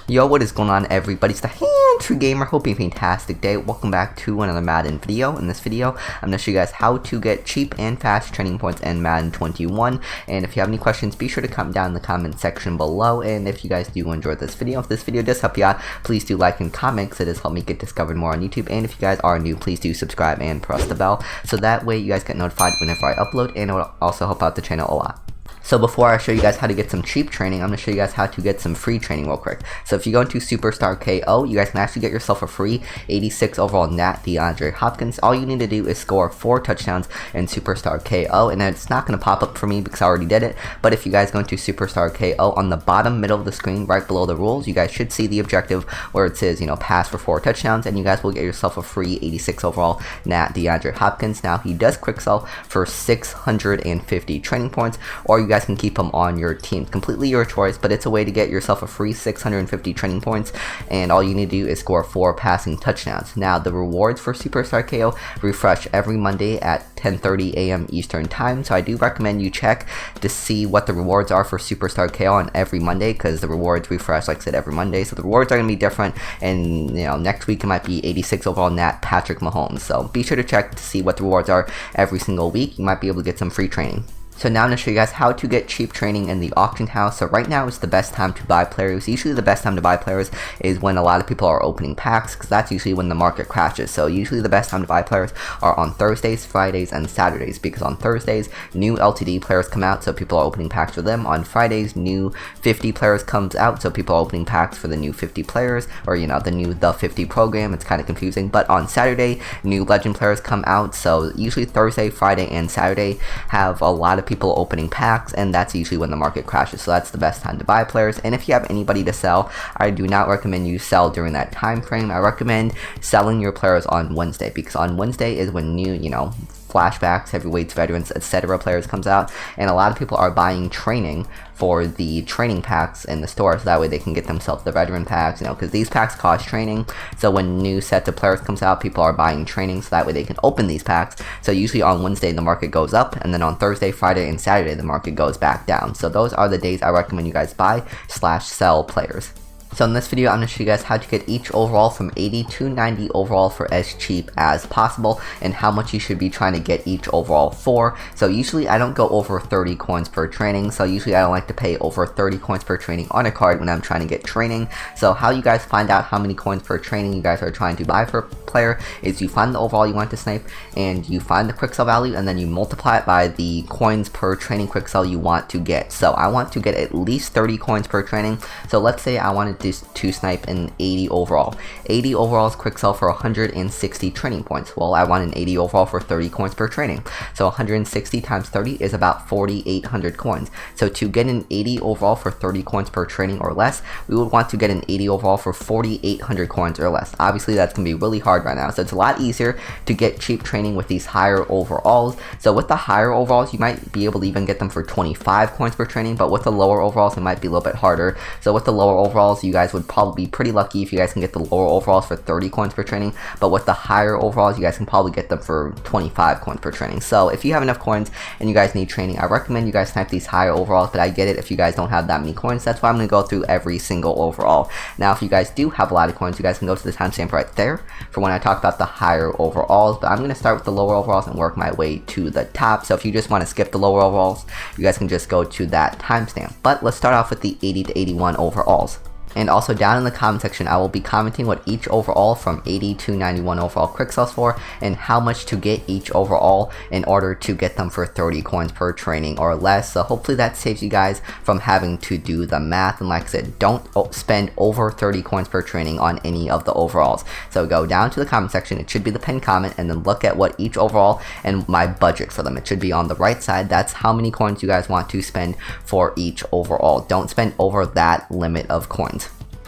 Yo, what is going on, everybody? It's the Handsy Gamer. Hope you have a fantastic day. Welcome back to another Madden video. In this video, I'm going to show you guys how to get cheap and fast training points in Madden 21. And if you have any questions, be sure to comment down in the comment section below. And if you guys do enjoy this video, if this video does help you out, please do like and comment, because it does help me get discovered more on YouTube. And if you guys are new, please do subscribe and press the bell, so that way you guys get notified whenever I upload, and it will also help out the channel a lot. So before I show you guys how to get some cheap training, I'm going to show you guys how to get some free training real quick. So if you go into Superstar KO, you guys can actually get yourself a free 86 overall Nat DeAndre Hopkins. All you need to do is score 4 touchdowns in Superstar KO, and it's not going to pop up for me because I already did it. But if you guys go into Superstar KO, on the bottom middle of the screen, right below the rules, you guys should see the objective where it says, pass for 4 touchdowns, and you guys will get yourself a free 86 overall Nat DeAndre Hopkins. Now, he does quick sell for 650 training points, or you guys can keep them on your team. Completely your choice, but it's a way to get yourself a free 650 training points, and all you need to do is score 4 passing touchdowns. Now, the rewards for Superstar KO refresh every Monday at 10:30 a.m. Eastern time, so I do recommend you check to see what the rewards are for Superstar KO on every Monday, because the rewards refresh, like I said, every Monday. So the rewards are going to be different, and next week it might be 86 overall Nat Patrick Mahomes. So be sure to check to see what the rewards are every single week. You might be able to get some free training. So now I'm going to show you guys how to get cheap training in the auction house. So right now is the best time to buy players. Usually the best time to buy players is when a lot of people are opening packs, because that's usually when the market crashes. So usually the best time to buy players are on Thursdays, Fridays, and Saturdays, because on Thursdays, new LTD players come out, so people are opening packs for them. On Fridays, new 50 players comes out, so people are opening packs for the new 50 players, or the new The 50 program. It's kind of confusing. But on Saturday, new legend players come out, so usually Thursday, Friday, and Saturday have a lot of people opening packs, and that's usually when the market crashes. So that's the best time to buy players. And if you have anybody to sell, I do not recommend you sell during that time frame. I recommend selling your players on Wednesday, because on Wednesday is when new flashbacks, heavyweights, veterans, etc. players comes out, and a lot of people are buying training for the training packs in the store, so that way they can get themselves the veteran packs, because these packs cost training. So when new sets of players comes out, people are buying training, so that way they can open these packs. So usually on Wednesday the market goes up, and then on Thursday, Friday, and Saturday the market goes back down. So those are the days I recommend you guys buy/sell players. So in this video, I'm going to show you guys how to get each overall from 80 to 90 overall for as cheap as possible, and how much you should be trying to get each overall for. So usually I don't go over 30 coins per training, so usually I don't like to pay over 30 coins per training on a card when I'm trying to get training. So how you guys find out how many coins per training you guys are trying to buy for a player is you find the overall you want to snipe, and you find the quick sell value, and then you multiply it by the coins per training quick sell you want to get. So I want to get at least 30 coins per training. So let's say I wanted to snipe an 80 overall. 80 overall is quick sell for 160 training points. Well, I want an 80 overall for 30 coins per training. So 160 times 30 is about 4,800 coins. So to get an 80 overall for 30 coins per training or less, we would want to get an 80 overall for 4,800 coins or less. Obviously, that's going to be really hard right now. So it's a lot easier to get cheap training with these higher overalls. So with the higher overalls, you might be able to even get them for 25 coins per training, but with the lower overalls, it might be a little bit harder. So with the lower overalls, you guys would probably be pretty lucky if you guys can get the lower overalls for 30 coins per training, but with the higher overalls, you guys can probably get them for 25 coins per training. So if you have enough coins and you guys need training, I recommend you guys snipe these higher overalls, but I get it if you guys don't have that many coins. That's why I'm going to go through every single overall. Now, if you guys do have a lot of coins, you guys can go to the timestamp right there for when I talk about the higher overalls, but I'm going to start with the lower overalls and work my way to the top. So if you just want to skip the lower overalls, you guys can just go to that timestamp. But let's start off with the 80 to 81 overalls. And also down in the comment section, I will be commenting what each overall from 80 to 91 overall quick sells for, and how much to get each overall in order to get them for 30 coins per training or less. So hopefully that saves you guys from having to do the math. And like I said, don't spend over 30 coins per training on any of the overalls. So go down to the comment section, it should be the pinned comment, and then look at what each overall and my budget for them. It should be on the right side. That's how many coins you guys want to spend for each overall. Don't spend over that limit of coins.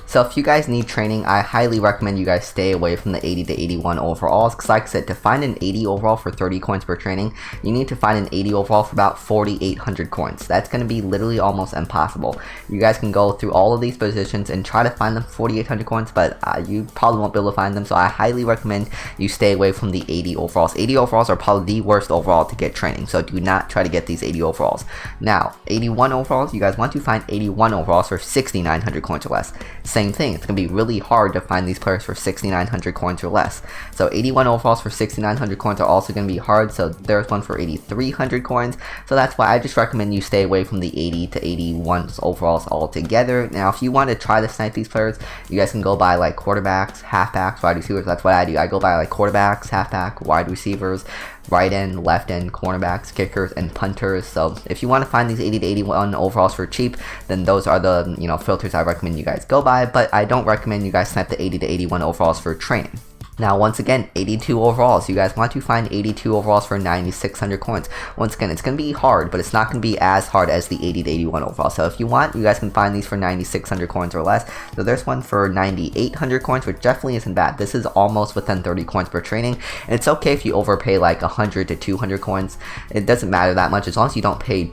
So if you guys need training, I highly recommend you guys stay away from the 80 to 81 overalls, because like I said, to find an 80 overall for 30 coins per training, you need to find an 80 overall for about 4,800 coins. That's going to be literally almost impossible. You guys can go through all of these positions and try to find them for 4,800 coins, but you probably won't be able to find them, so I highly recommend you stay away from the 80 overalls. 80 overalls are probably the worst overall to get training, so do not try to get these 80 overalls. Now, 81 overalls, you guys want to find 81 overalls for 6,900 coins or less. Same same thing. It's going to be really hard to find these players for 6,900 coins or less. So 81 overalls for 6,900 coins are also going to be hard. So there's one for 8,300 coins. So that's why I just recommend you stay away from the 80 to 81 overalls altogether. Now, if you want to try to snipe these players, you guys can go by like quarterbacks, halfbacks, wide receivers. That's what I do. I go by like quarterbacks, halfback, wide receivers, right end, left end, cornerbacks, kickers, and punters. So if you want to find these 80 to 81 overalls for cheap, then those are the filters I recommend you guys go by. But I don't recommend you guys snipe the 80 to 81 overalls for training. Now, once again, 82 overalls. You guys want to find 82 overalls for 9,600 coins. Once again, it's going to be hard, but it's not going to be as hard as the 80 to 81 overalls. So if you want, you guys can find these for 9,600 coins or less. So there's one for 9,800 coins, which definitely isn't bad. This is almost within 30 coins per training. And it's okay if you overpay like 100 to 200 coins. It doesn't matter that much as long as you don't pay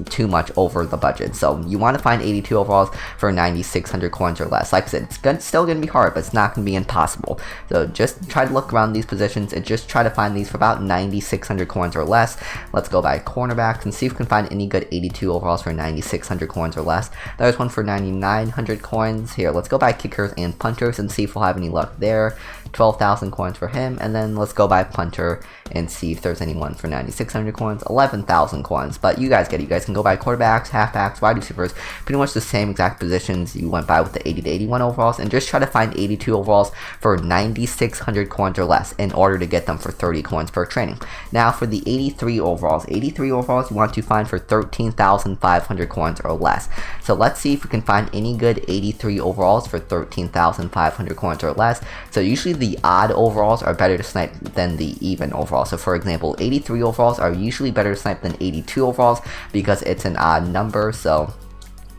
too much over the budget. So you want to find 82 overalls for 9,600 coins or less. Like I said, it's still going to be hard, but it's not going to be impossible. So just try to look around these positions and just try to find these for about 9,600 coins or less. Let's go by cornerbacks and see if we can find any good 82 overalls for 9,600 coins or less. There's one for 9,900 coins. Here, let's go by kickers and punters and see if we'll have any luck there. 12,000 coins for him, and then let's go by punter and see if there's anyone for 9,600 coins. 11,000 coins, but you guys get it. You guys can go by quarterbacks, halfbacks, wide receivers, pretty much the same exact positions you went by with the 80 to 81 overalls, and just try to find 82 overalls for 9,600 coins or less in order to get them for 30 coins per training. Now for the 83 overalls you want to find for 13,500 coins or less. So let's see if we can find any good 83 overalls for 13,500 coins or less. So usually the odd overalls are better to snipe than the even overalls. So for example, 83 overalls are usually better to snipe than 82 overalls because it's an odd number. So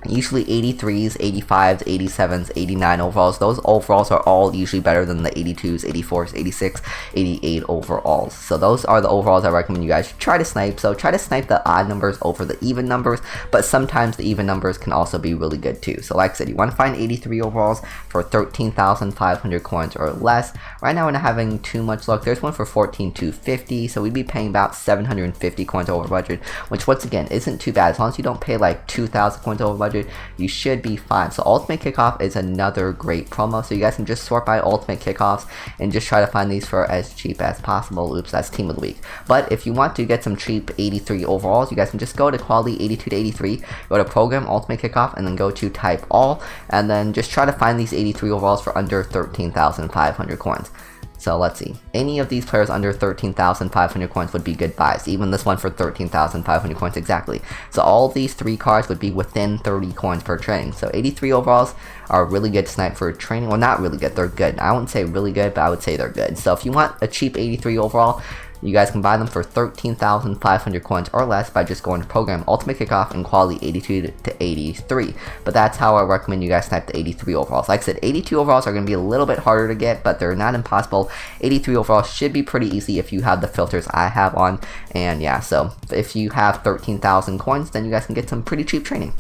usually 83s, 85s, 87s, 89 overalls. Those overalls are all usually better than the 82s, 84s, 86, 88 overalls. So those are the overalls I recommend you guys try to snipe. So try to snipe the odd numbers over the even numbers, but sometimes the even numbers can also be really good too. So like I said, you want to find 83 overalls for 13,500 coins or less. Right now we're not having too much luck. There's one for 14,250, so we'd be paying about 750 coins over budget, which once again isn't too bad. As long as you don't pay like 2,000 coins over budget, you should be fine. So Ultimate Kickoff is another great promo, so you guys can just sort by Ultimate Kickoffs and just try to find these for as cheap as possible. Oops, that's Team of the Week. But if you want to get some cheap 83 overalls, you guys can just go to Quality 82 to 83, go to Program Ultimate Kickoff, and then go to Type All, and then just try to find these 83 overalls for under 13,500 coins. So let's see. Any of these players under 13,500 coins would be good buys. Even this one for 13,500 coins exactly. So all of these three cards would be within 30 coins per training. So 83 overalls are really good to snipe for training. Well, not really good. They're good. I wouldn't say really good, but I would say they're good. So if you want a cheap 83 overall, you guys can buy them for 13,500 coins or less by just going to Program Ultimate Kickoff and Quality 82 to 83. But that's how I recommend you guys snipe the 83 overalls. Like I said, 82 overalls are going to be a little bit harder to get, but they're not impossible. 83 overalls should be pretty easy if you have the filters I have on. And yeah, so if you have 13,000 coins, then you guys can get some pretty cheap training.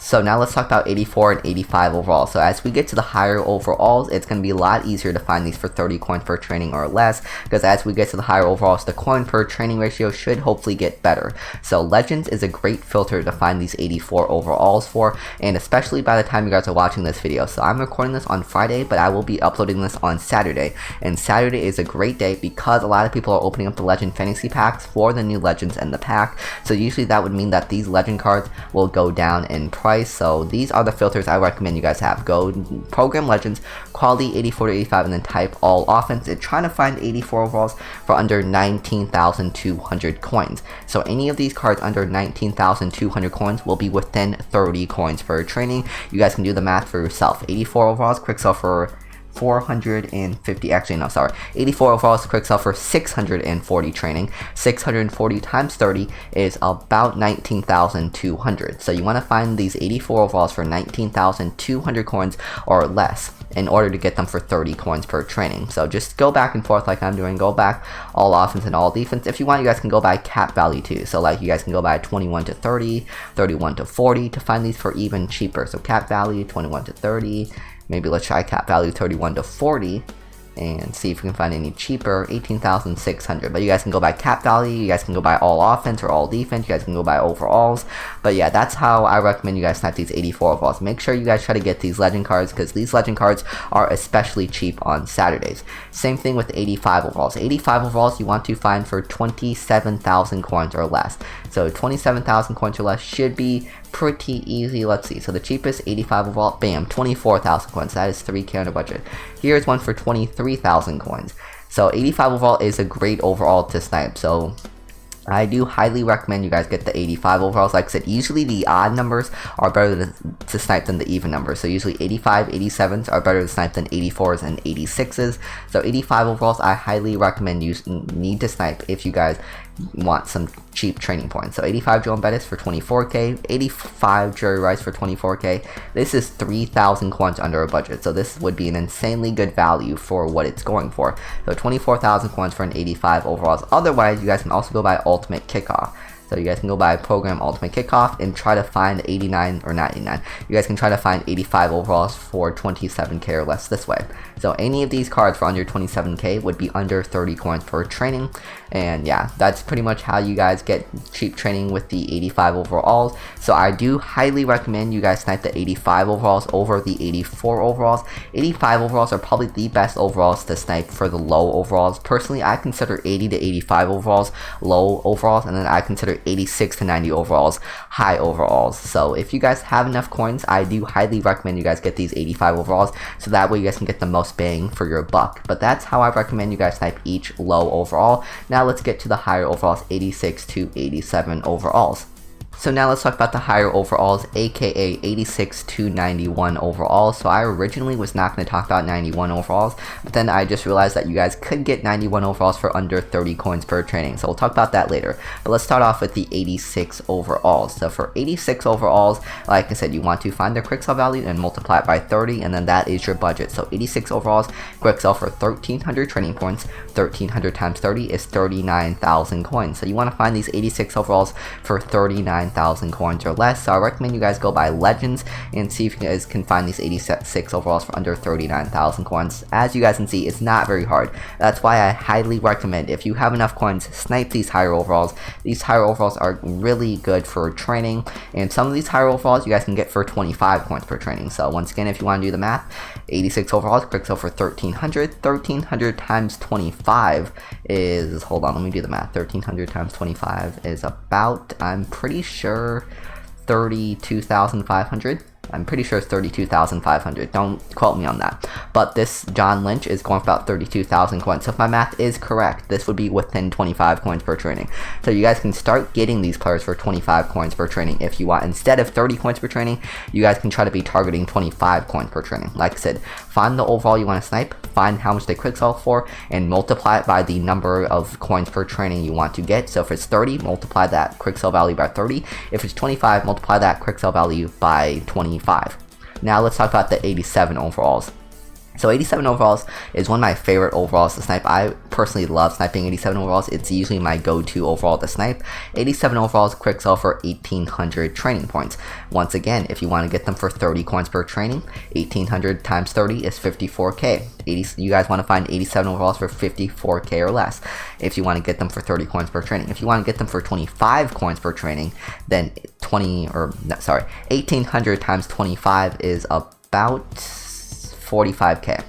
So now let's talk about 84 and 85 overalls. So as we get to the higher overalls, it's going to be a lot easier to find these for 30 coins per training or less, because as we get to the higher overalls, the coin per training ratio should hopefully get better. So Legends is a great filter to find these 84 overalls for, and especially by the time you guys are watching this video. So I'm recording this on Friday, but I will be uploading this on Saturday, and Saturday is a great day because a lot of people are opening up the Legend Fantasy Packs for the new Legends in the pack. So usually that would mean that these Legend cards will go down in price. So these are the filters I recommend you guys have. Go Program Legends, Quality 84 to 85, and then Type All Offense, and trying to find 84 overalls for under 19,200 coins. So any of these cards under 19,200 coins will be within 30 coins per training. You guys can do the math for yourself. 84 overalls, quick sell for 450, actually no, sorry, 84 overalls, quick sell for 640 training. 640 times 30 is about 19,200. So you want to find these 84 overalls for 19,200 coins or less in order to get them for 30 coins per training. So just go back and forth like I'm doing. Go back all offense and all defense. If you want, you guys can go by cap value too. So like you guys can go by 21 to 30, 31 to 40 to find these for even cheaper. So cap value 21 to 30. Maybe let's try cap value 31 to 40. and see if we can find any cheaper. 18,600, but you guys can go by cap value, you guys can go by all offense or all defense, you guys can go by overalls. But yeah, that's how I recommend you guys snipe these 84 overalls. Make sure you guys try to get these legend cards, because these legend cards are especially cheap on Saturdays. Same thing with 85 overalls. 85 overalls you want to find for 27,000 coins or less. So 27,000 coins or less should be pretty easy. Let's see, so the cheapest 85 overall, bam, 24,000 coins. That is 3k under budget. Here's one for 23,000 coins. So 85 overall is a great overall to snipe. So I do highly recommend you guys get the 85 overalls. Like I said, usually the odd numbers are better to snipe than the even numbers. So usually 85, 87s are better to snipe than 84s and 86s. So 85 overalls, I highly recommend you need to snipe if you guys want some cheap training points. So 85 Joan Bettis for 24k, 85 Jerry Rice for 24k. This is 3,000 coins under a budget, so this would be an insanely good value for what it's going for. So 24,000 coins for an 85 overalls. Otherwise, you guys can also go by Ultimate Kickoff. So you guys can go by Program Ultimate Kickoff and try to find 89, or not 89, you guys can try to find 85 overalls for 27k or less this way. So any of these cards for under 27k would be under 30 coins per training. And yeah, that's pretty much how you guys get cheap training with the 85 overalls. So I do highly recommend you guys snipe the 85 overalls over the 84 overalls. 85 overalls are probably the best overalls to snipe for the low overalls. Personally, I consider 80 to 85 overalls low overalls, and then I consider 86 to 90 overalls high overalls. So if you guys have enough coins, I do highly recommend you guys get these 85 overalls, so that way you guys can get the most bang for your buck. But that's how I recommend you guys snipe each low overall. Now let's get to the higher overalls, 86 to 87 overalls. So now let's talk about the higher overalls, aka 86 to 91 overalls. So I originally was not going to talk about 91 overalls, but then I just realized that you guys could get 91 overalls for under 30 coins per training. So we'll talk about that later. But let's start off with the 86 overalls. So for 86 overalls, like I said, you want to find their quick sell value and multiply it by 30, and then that is your budget. So 86 overalls, quick sell for 1,300 training points. 1,300 times 30 is 39,000 coins. So you want to find these 86 overalls for 39,000 coins or less. So I recommend you guys go by legends and see if you guys can find these 86 overalls for under 39,000 coins. As you guys can see, it's not very hard. That's why I highly recommend, if you have enough coins, snipe these higher overalls. These higher overalls are really good for training, and some of these higher overalls you guys can get for 25 coins per training. So once again, if you want to do the math, 86 overalls, quick sell for 1,300. 1,300 times 25 is, hold on, let me do the math. 1,300 times 25 is about, I'm pretty sure, 32,500. I'm pretty sure it's 32,500. Don't quote me on that. But this John Lynch is going for about 32,000 coins. So if my math is correct, this would be within 25 coins per training. So you guys can start getting these players for 25 coins per training if you want. Instead of 30 coins per training, you guys can try to be targeting 25 coins per training. Like I said, find the overall you want to snipe, find how much they quick sell for, and multiply it by the number of coins per training you want to get. So if it's 30, multiply that quick sell value by 30. If it's 25, multiply that quick sell value by 25. Now let's talk about the 87 overalls. So 87 overalls is one of my favorite overalls to snipe. I personally love sniping 87 overalls. It's usually my go-to overall to snipe. 87 overalls, quick sell for 1,800 training points. Once again, if you want to get them for 30 coins per training, 1,800 times 30 is 54k. You guys want to find 87 overalls for 54k or less if you want to get them for 30 coins per training. If you want to get them for 25 coins per training, then 1,800 times 25 is about 45k.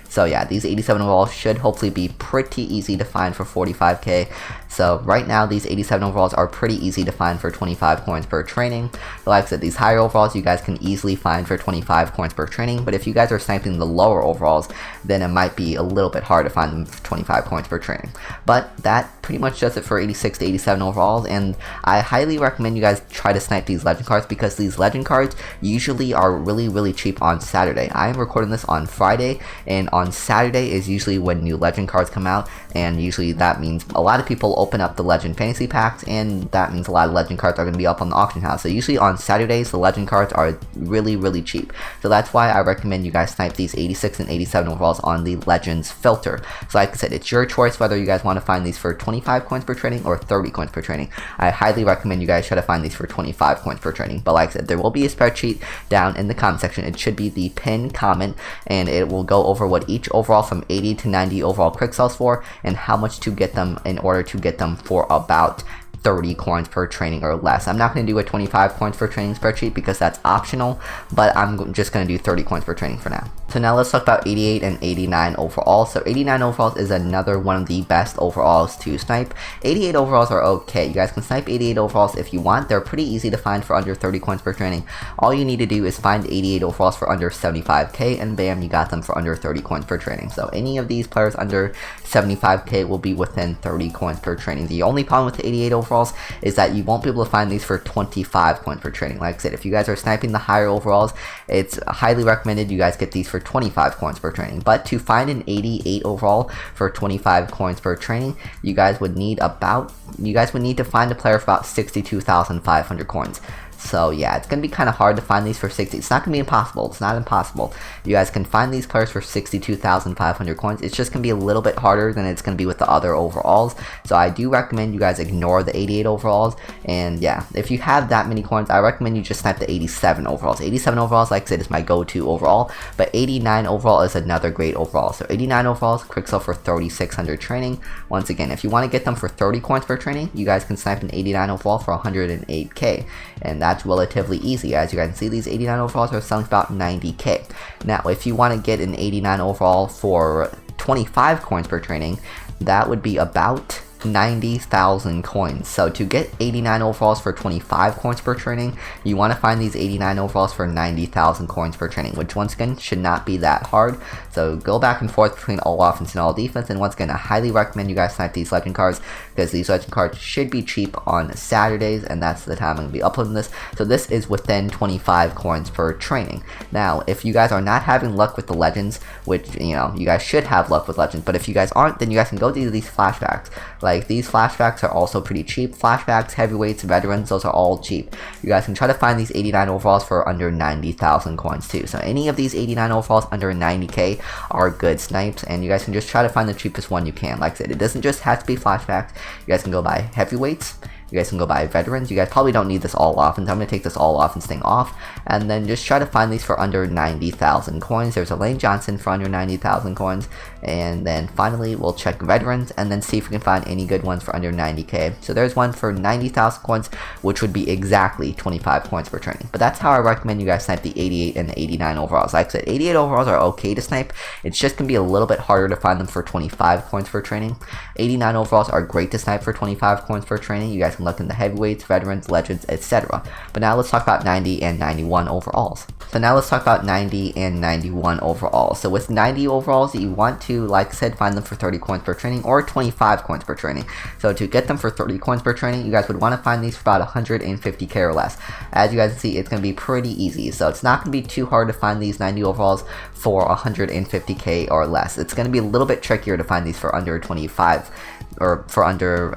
So yeah, these 87 overalls should hopefully be pretty easy to find for 45k. So right now, these 87 overalls are pretty easy to find for 25 coins per training. But like I said, these higher overalls you guys can easily find for 25 coins per training. But if you guys are sniping the lower overalls, then it might be a little bit hard to find them for 25 coins per training. But that pretty much does it for 86 to 87 overalls. And I highly recommend you guys try to snipe these legend cards, because these legend cards usually are really cheap on Saturday. I am recording this on Friday, and on Saturday is usually when new legend cards come out, and usually that means a lot of people open up the legend fantasy packs, and that means a lot of legend cards are going to be up on the auction house. So usually on Saturdays the legend cards are really cheap. So that's why I recommend you guys snipe these 86 and 87 overalls on the legends filter. So like I said, it's your choice whether you guys want to find these for 25 coins per training or 30 coins per training. I highly recommend you guys try to find these for 25 coins per training. But like I said, there will be a spreadsheet down in the comment section. It should be the pinned comment, and it will go over what each each overall from 80 to 90 overall quick sells for, and how much to get them in order to get them for about 30 coins per training or less. I'm not going to do a 25 coins per training spreadsheet because that's optional, but I'm just going to do 30 coins per training for now. So now let's talk about 88 and 89 overall. So 89 overalls is another one of the best overalls to snipe. 88 overalls are okay. You guys can snipe 88 overalls if you want. They're pretty easy to find for under 30 coins per training. All you need to do is find 88 overalls for under 75k, and bam, you got them for under 30 coins per training. So any of these players under 75k will be within 30 coins per training. The only problem with the 88 overalls is that you won't be able to find these for 25 coins per training. Like I said, if you guys are sniping the higher overalls, it's highly recommended you guys get these for 25 coins per training. But to find an 88 overall for 25 coins per training, you guys would need to find a player for about 62,500 coins. So yeah, it's going to be kind of hard to find these for 60. It's not going to be impossible. It's not impossible. You guys can find these players for 62,500 coins. It's just going to be a little bit harder than it's going to be with the other overalls. So I do recommend you guys ignore the 88 overalls. And yeah, if you have that many coins, I recommend you just snipe the 87 overalls. 87 overalls, like I said, is my go-to overall. But 89 overall is another great overall. So 89 overalls, quick sell for 3,600 training. Once again, if you want to get them for 30 coins per training, you guys can snipe an 89 overall for 108k. And that's relatively easy. As you guys can see, these 89 overalls are selling for about 90k. Now, if you want to get an 89 overall for 25 coins per training, that would be about 90,000 coins. So to get 89 overalls for 25 coins per training, you want to find these 89 overalls for 90,000 coins per training, which once again should not be that hard. So go back and forth between all offense and all defense, and once again, I highly recommend you guys snipe these legend cards because these legend cards should be cheap on Saturdays, and that's the time I'm going to be uploading this. So this is within 25 coins per training. Now, if you guys are not having luck with the legends, which, you know, you guys should have luck with legends, but if you guys aren't, then you guys can go do these flashbacks. Like, these flashbacks are also pretty cheap. Flashbacks, heavyweights, veterans, those are all cheap. You guys can try to find these 89 overalls for under 90,000 coins too. So any of these 89 overalls under 90k are good snipes, and you guys can just try to find the cheapest one you can. Like I said, it doesn't just have to be flashbacks. You guys can go buy heavyweights. You guys can go buy veterans. You guys probably don't need this all offense. I'm going to take this all offense thing off, and then just try to find these for under 90,000 coins. There's a Lane Johnson for under 90,000 coins, and then finally we'll check veterans and then see if we can find any good ones for under 90k. So there's one for 90,000 coins, which would be exactly 25 coins per training. But that's how I recommend you guys snipe the 88 and the 89 overalls. Like I said, 88 overalls are okay to snipe. It's just going to be a little bit harder to find them for 25 coins per training. 89 overalls are great to snipe for 25 coins per training. You guys can look in the heavyweights, veterans, legends, etc. But now let's talk about 90 and 91 overalls. So now let's talk about 90 and 91 overalls. So with 90 overalls, you want to, like I said, find them for 30 coins per training or 25 coins per training. So to get them for 30 coins per training, you guys would want to find these for about 150k or less. As you guys can see, it's going to be pretty easy. So it's not going to be too hard to find these 90 overalls for 150k or less. It's going to be a little bit trickier to find these for under 25 or for under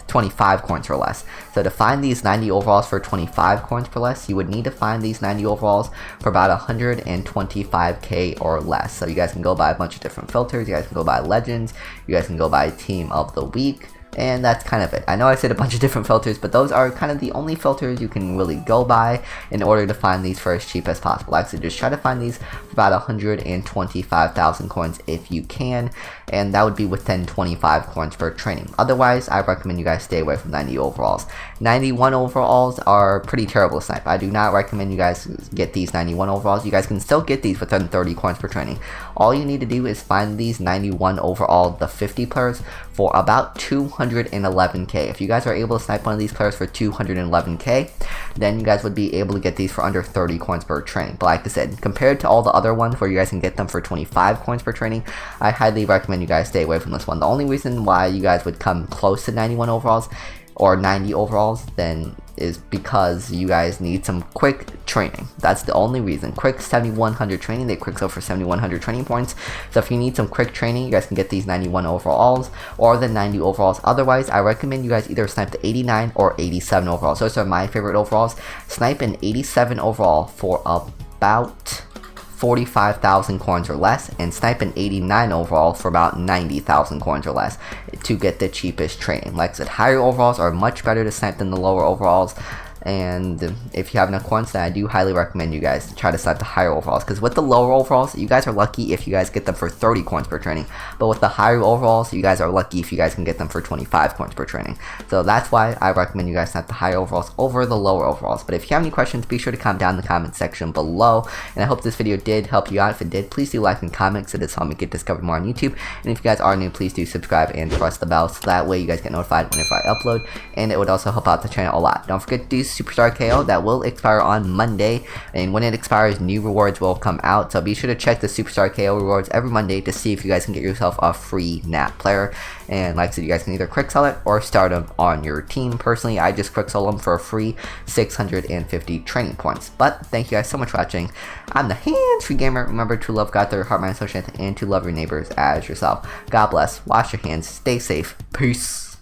25 coins or less. So to find these 90 overalls for 25 coins or less, you would need to find these 90 overalls for about 125k or less. So you guys can go buy a bunch of different filters. You guys can go buy legends. You guys can go buy team of the week. And that's kind of it. I know I said a bunch of different filters, but those are kind of the only filters you can really go by in order to find these for as cheap as possible. Like I said, just try to find these for about 125,000 coins if you can, and that would be within 25 coins per training. Otherwise, I recommend you guys stay away from 90 overalls. 91 overalls are pretty terrible to snipe. I do not recommend you guys get these 91 overalls. You guys can still get these within 30 coins per training. All you need to do is find these 91 overall, the 50 players, for about 211k. If you guys are able to snipe one of these players for 211k, then you guys would be able to get these for under 30 coins per training. But like I said, compared to all the other ones where you guys can get them for 25 coins per training, I highly recommend you guys stay away from this one. The only reason why you guys would come close to 91 overalls or 90 overalls then is because you guys need some quick training. That's the only reason. Quick 7100 training. They quick sell for 7100 training points. So if you need some quick training, you guys can get these 91 overalls or the 90 overalls. Otherwise, I recommend you guys either snipe the 89 or 87 overalls. Those are my favorite overalls. Snipe an 87 overall for about 45,000 coins or less, and snipe an 89 overall for about 90,000 coins or less to get the cheapest training. Like I said, higher overalls are much better to snipe than the lower overalls. And if you have enough coins, then I do highly recommend you guys to try to select the higher overalls, because with the lower overalls, you guys are lucky if you guys get them for 30 coins per training, but with the higher overalls, you guys are lucky if you guys can get them for 25 coins per training. So that's why I recommend you guys select the higher overalls over the lower overalls. But if you have any questions, be sure to comment down in the comment section below, and I hope this video did help you out. If it did, please do like and comment, so this helps me get discovered more on YouTube. And if you guys are new, please do subscribe and press the bell, so that way you guys get notified whenever I upload, and it would also help out the channel a lot. Don't forget to do Superstar KO. That will expire on Monday, and when it expires, new rewards will come out, so be sure to check the Superstar KO rewards every Monday to see if you guys can get yourself a free nat player. And like I said, you guys can either quick sell it or start them on your team. Personally, I just quick sell them for a free 650 training points. But thank you guys so much for watching. I'm the hands-free gamer. Remember to love God, their heart, mind, soul, strength, and to love your neighbors as yourself. God bless. Wash your hands. Stay safe. Peace.